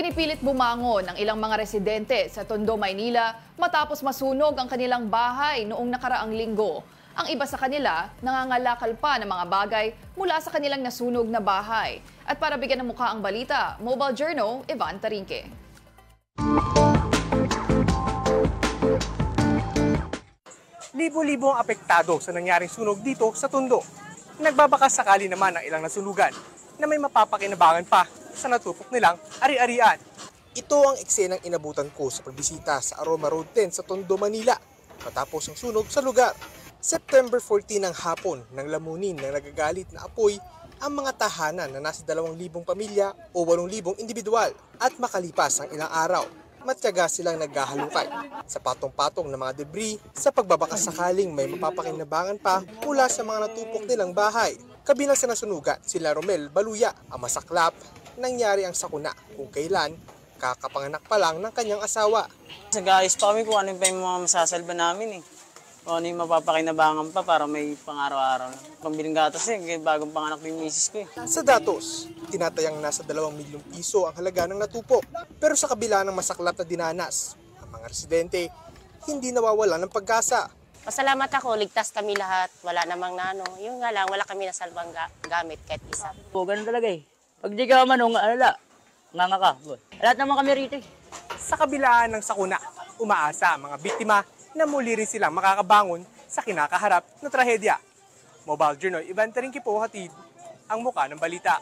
Pinipilit bumangon ang ilang mga residente sa Tondo, Maynila matapos masunog ang kanilang bahay noong nakaraang linggo. Ang iba sa kanila nangangalakal pa ng mga bagay mula sa kanilang nasunog na bahay. At para bigyan ng mukha ang balita, Mobile Journal, Ivan Tarinque. Libo-libo ang apektado sa nangyaring sunog dito sa Tondo. Nagbabakas sakali naman ang ilang nasunugan na may mapapakinabangan pa sa natupok nilang ari-arian. Ito ang eksenang inabutan ko sa pagbisita sa Aroma Road 10 sa Tondo, Manila matapos ang sunog sa lugar. September 14 ng hapon nang lamunin ng nagagalit na apoy ang mga tahanan na nasa 2,000 pamilya o 8,000 individual at makalipas ang ilang araw. Matyaga silang naghahalukay sa patong-patong na mga debris sa pagbabakas sakaling may mapapakinabangan pa mula sa mga natupok nilang bahay. Kabilang sa nasunugan sila Romel Baluya. Ang masaklap, nangyari ang sakuna kung kailan kakapanganak pa lang ng kanyang asawa. Nag-aayos pa kami kung ano pa yung mga masasalba namin eh. Kung ano yung mapapakinabangan pa para may pang-araw-araw. Pambiling gatas bagong panganak yung misis ko eh. Sa datos, tinatayang nasa 2 milyong piso ang halaga ng natupok. Pero sa kabila ng masaklap na dinanas, ang mga residente hindi nawawala ng pag-asa. Pasalamat ako, ligtas kami lahat. Wala namang nano. Yung nga lang, wala kami nasalbang gamit kahit isa. Oo, ganun talaga eh. Pag di ka manong, nganga ka. Lahat naman kami rito eh. Sa kabilaan ng sakuna, umaasa ang mga biktima na muli rin silang makakabangon sa kinakaharap na trahedya. Mobile Journal, Ivan Tarinque po, hatid ang muka ng balita.